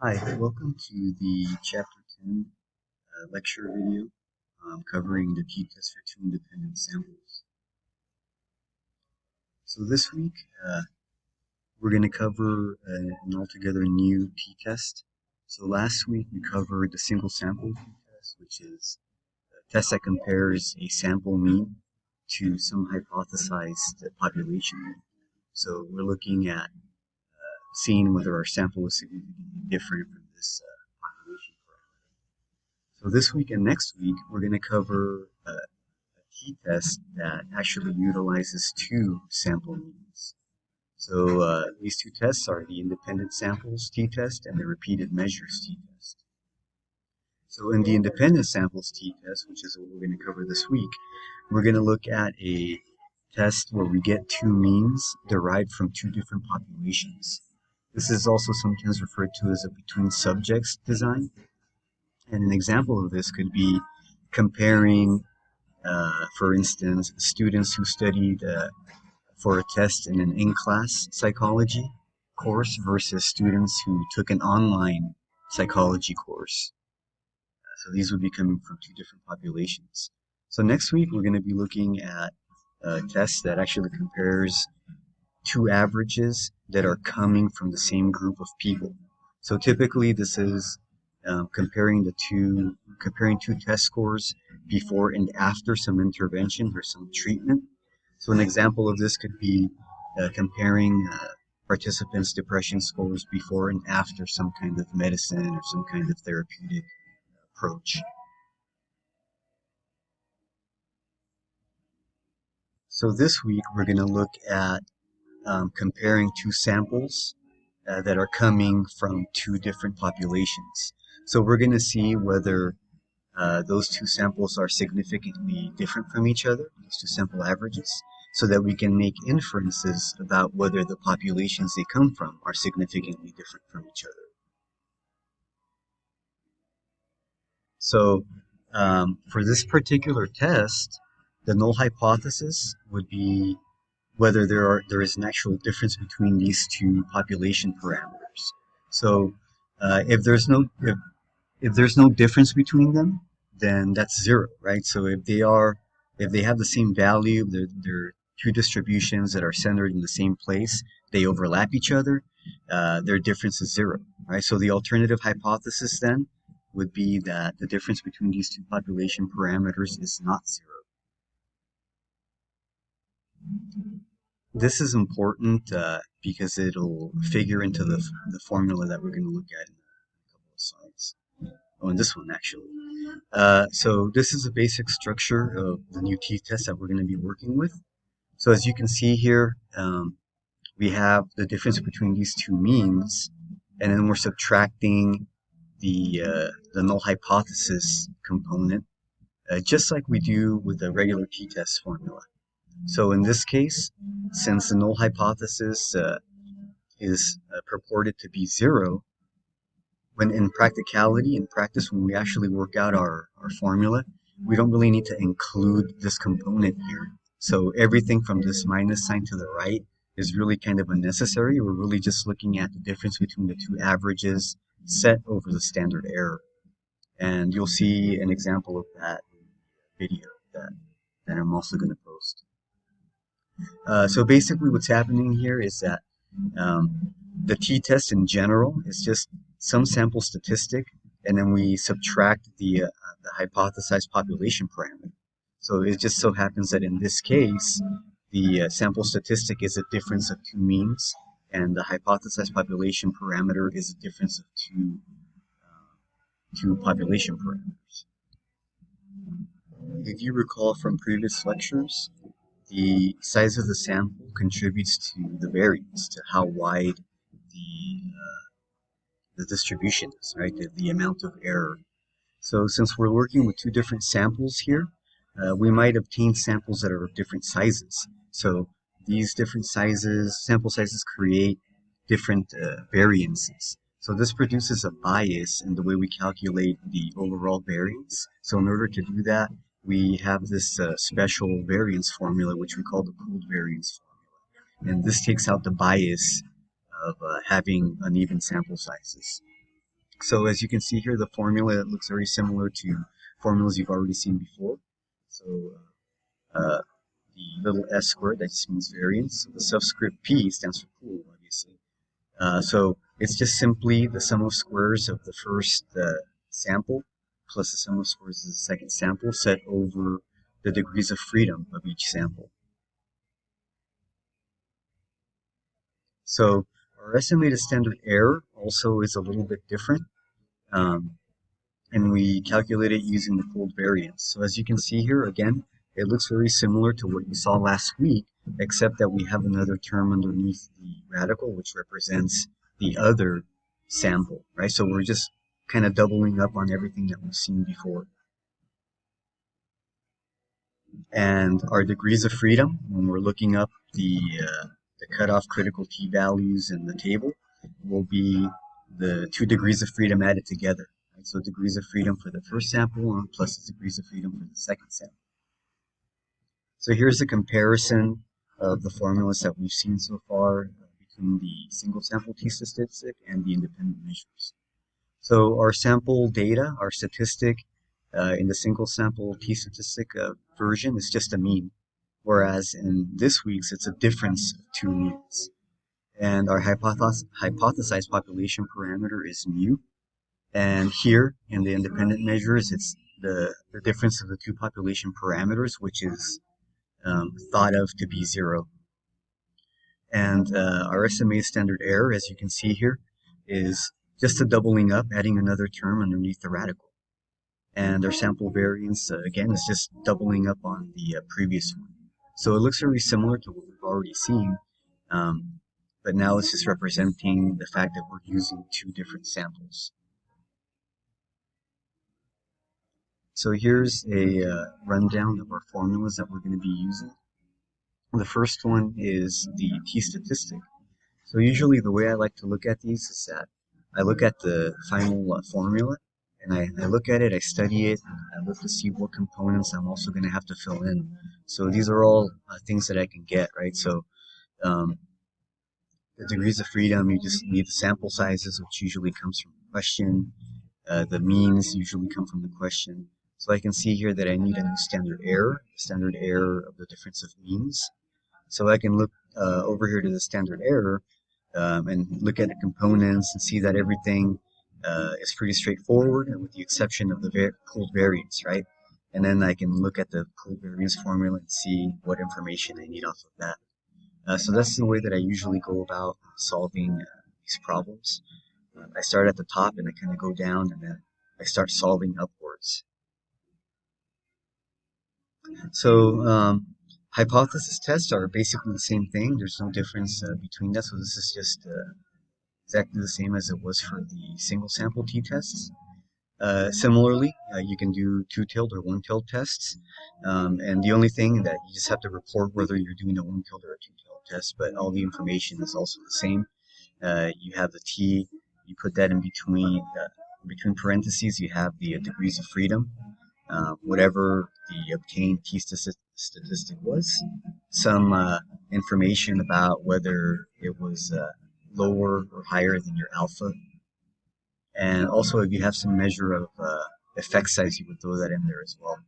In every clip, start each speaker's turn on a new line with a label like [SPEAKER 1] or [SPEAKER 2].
[SPEAKER 1] Hi, welcome to the Chapter 10 lecture video covering the t-test for two independent samples. So this week we're going to cover an altogether new t-test. So last week we covered the single sample t-test, which is a test that compares a sample mean to some hypothesized population mean. So we're looking at seeing whether our sample is significantly different from this population parameter. So this week and next week, we're going to cover a t-test that actually utilizes two sample means. So these two tests are the independent samples t-test and the repeated measures t-test. So in the independent samples t-test, which is what we're going to cover this week, we're going to look at a test where we get two means derived from two different populations. This is also sometimes referred to as a between subjects design. And an example of this could be comparing, for instance, students who studied for a test in an in-class psychology course versus students who took an online psychology course. So these would be coming from two different populations. So next week we're going to be looking at a test that actually compares two averages that are coming from the same group of people. So typically this is comparing two test scores before and after some intervention or some treatment. So an example of this could be comparing participants' depression scores before and after some kind of medicine or some kind of therapeutic approach. So this week we're going to look at comparing two samples that are coming from two different populations. So we're going to see whether those two samples are significantly different from each other, these two sample averages, so that we can make inferences about whether the populations they come from are significantly different from each other. So for this particular test, the null hypothesis would be whether there is an actual difference between these two population parameters. So if there's no difference between them, then that's zero, right? So if they have the same value, they're two distributions that are centered in the same place, they overlap each other, their difference is zero, right? So the alternative hypothesis then would be that the difference between these two population parameters is not zero. This is important because it'll figure into the formula that we're going to look at in a couple of slides. Oh, and this one actually. So this is a basic structure of the new t-test that we're going to be working with. So as you can see here, we have the difference between these two means, and then we're subtracting the null hypothesis component, just like we do with the regular t-test formula. So in this case, since the null hypothesis is purported to be zero, when in practicality, in practice, when we actually work out our formula, we don't really need to include this component here. So everything from this minus sign to the right is really kind of unnecessary. We're really just looking at the difference between the two averages set over the standard error. And you'll see an example of that video that I'm also going to post. So basically what's happening here is that the t-test in general is just some sample statistic, and then we subtract the hypothesized population parameter. So it just so happens that in this case, the sample statistic is a difference of two means, and the hypothesized population parameter is a difference of two population parameters. If you recall from previous lectures, the size of the sample contributes to the variance, to how wide the distribution is, right? The amount of error. So since we're working with two different samples here, we might obtain samples that are of different sizes. So these different sample sizes create different variances. So this produces a bias in the way we calculate the overall variance. So in order to do that, we have this special variance formula, which we call the pooled variance formula. And this takes out the bias of having uneven sample sizes. So as you can see here, the formula looks very similar to formulas you've already seen before. So uh, the little s squared, that just means variance. So the subscript p stands for pool, obviously. So it's just simply the sum of squares of the first sample plus the sum of squares of the second sample set over the degrees of freedom of each sample. So our estimated standard error also is a little bit different. Um, and we calculate it using the pooled variance. So as you can see here, again, it looks very similar to what you saw last week, except that we have another term underneath the radical, which represents the other sample, right? So we're just kind of doubling up on everything that we've seen before. And our degrees of freedom, when we're looking up the cutoff critical t-values in the table, will be the 2 degrees of freedom added together. Right? So degrees of freedom for the first sample plus the degrees of freedom for the second sample. So here's a comparison of the formulas that we've seen so far between the single sample t-statistic and the independent measures. So our sample data, our statistic in the single sample t-statistic version is just a mean, whereas in this week's it's a difference of 2 means. And our hypothesized population parameter is mu. And here in the independent measures, it's the difference of the 2 population parameters, which is thought of to be 0. And our estimated standard error, as you can see here, is just a doubling up, adding another term underneath the radical. And our sample variance, again, is just doubling up on the previous one. So it looks very similar to what we've already seen, but now it's just representing the fact that we're using 2 different samples. So here's a rundown of our formulas that we're going to be using. The first one is the t-statistic. So usually the way I like to look at these is that I look at the final formula, and I look at it, I study it, I look to see what components I'm also going to have to fill in. So these are all things that I can get, right? So the degrees of freedom, you just need the sample sizes, which usually comes from the question. The means usually come from the question. So I can see here that I need a new standard error of the difference of means. So I can look over here to the standard error and look at the components and see that everything is pretty straightforward, and with the exception of the pooled variance, right? And then I can look at the pooled variance formula and see what information I need off of that. So that's the way that I usually go about solving these problems. I start at the top and I kind of go down, and then I start solving upwards. So hypothesis tests are basically the same thing. There's no difference between that. So this is just exactly the same as it was for the single sample t-tests. Similarly, you can do 2-tailed or 1-tailed tests. And the only thing that you just have to report whether you're doing a 1-tailed or a 2-tailed test, but all the information is also the same. You have the t, you put that in between parentheses, you have the degrees of freedom. Whatever the obtained t-statistic was, some information about whether it was lower or higher than your alpha. And also, if you have some measure of effect size, you would throw that in there as well.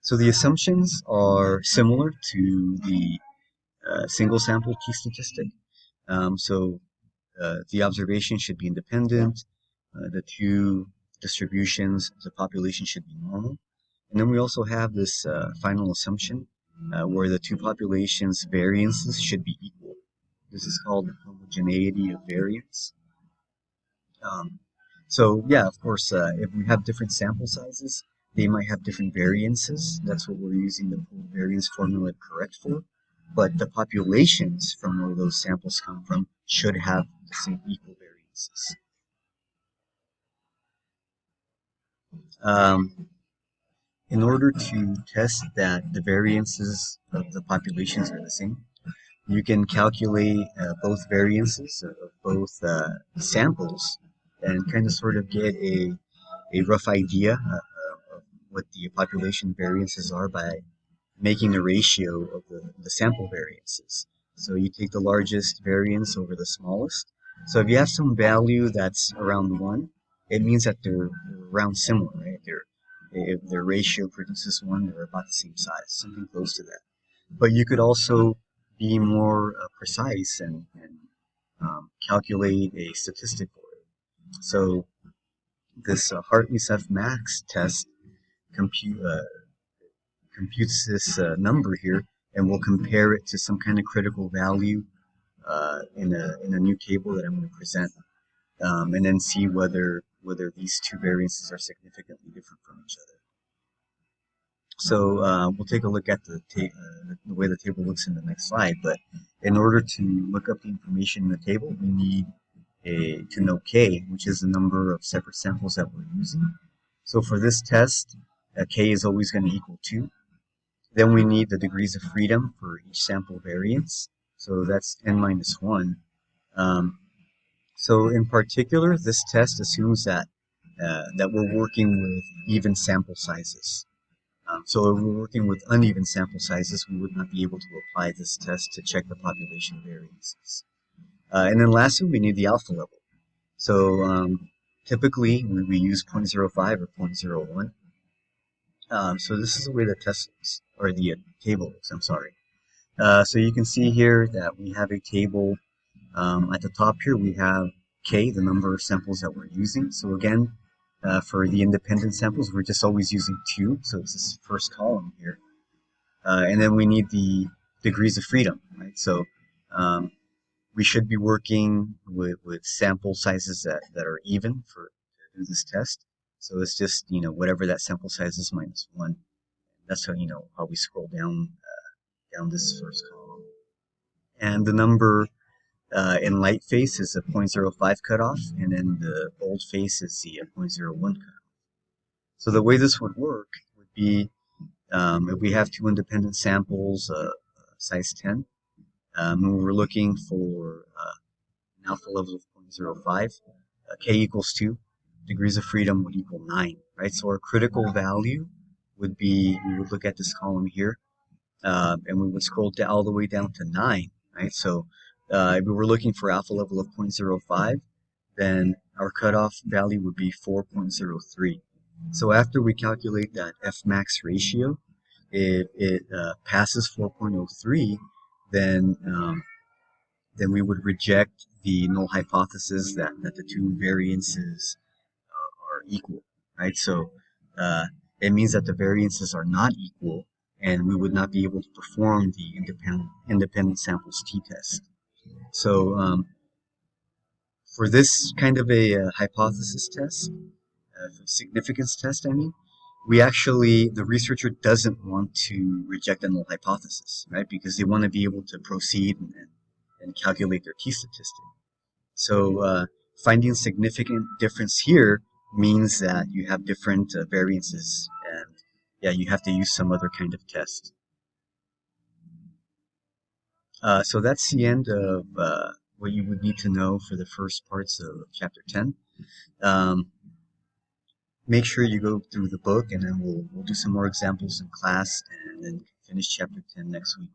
[SPEAKER 1] So the assumptions are similar to the single sample t-statistic. So the observation should be independent. The 2 distributions of the population should be normal. And then we also have this final assumption where the 2 populations' variances should be equal. This is called the homogeneity of variance. So yeah, of course, if we have different sample sizes, they might have different variances. That's what we're using the pooled variance formula to correct for. But the populations from where those samples come from should have the same equal variances. In order to test that the variances of the populations are the same, you can calculate both variances of both samples and kind of sort of get a rough idea of what the population variances are by making a ratio of the sample variances. So you take the largest variance over the smallest, So if you have some value that's around 1, it means that they're around similar, right? If their ratio produces 1, they're about the same size, something close to that. But you could also be more precise and calculate a statistic for it. So this Hartley's F max test compute, computes this number here, and we'll compare it to some kind of critical value in a new table that I'm going to present, and then see whether these two variances are significantly different from each other. So we'll take a look at the way the table looks in the next slide. But in order to look up the information in the table, we need to know k, which is the number of separate samples that we're using. So for this test, k is always going to equal 2. Then we need the degrees of freedom for each sample variance. So that's n minus 1. So in particular, this test assumes that we're working with even sample sizes. So if we're working with uneven sample sizes, we would not be able to apply this test to check the population variances. And then lastly, we need the alpha level. So typically, we use 0.05 or 0.01. So this is the way the test looks, or the table looks, I'm sorry. So you can see here that we have a table. At the top here, we have k, the number of samples that we're using. So again, for the independent samples, we're just always using 2, so it's this first column here. And then we need the degrees of freedom, right? So we should be working with sample sizes that are even to do this test. So it's just, whatever that sample size is minus 1. That's how we scroll down this first column. And the number in light face is a 0.05 cutoff, and then the bold face is the 0.01 cutoff. So the way this would work would be if we have two independent samples, size 10, and we're looking for an alpha level of 0.05, k equals 2, degrees of freedom would equal 9, right? So our critical value would be, we would look at this column here, and we would scroll down all the way down to 9, right? So if we were looking for alpha level of 0.05, then our cutoff value would be 4.03. So after we calculate that F max ratio, if it passes 4.03, then we would reject the null hypothesis that the two variances are equal, right? So it means that the variances are not equal, and we would not be able to perform the independent samples t-test. So for this kind of a hypothesis test, significance test, I mean, the researcher doesn't want to reject the null hypothesis, right? Because they want to be able to proceed and calculate their t-statistic. So finding a significant difference here means that you have different variances, and yeah, you have to use some other kind of test. So that's the end of what you would need to know for the first parts of Chapter 10. Make sure you go through the book, and then we'll do some more examples in class, and then finish Chapter 10 next week.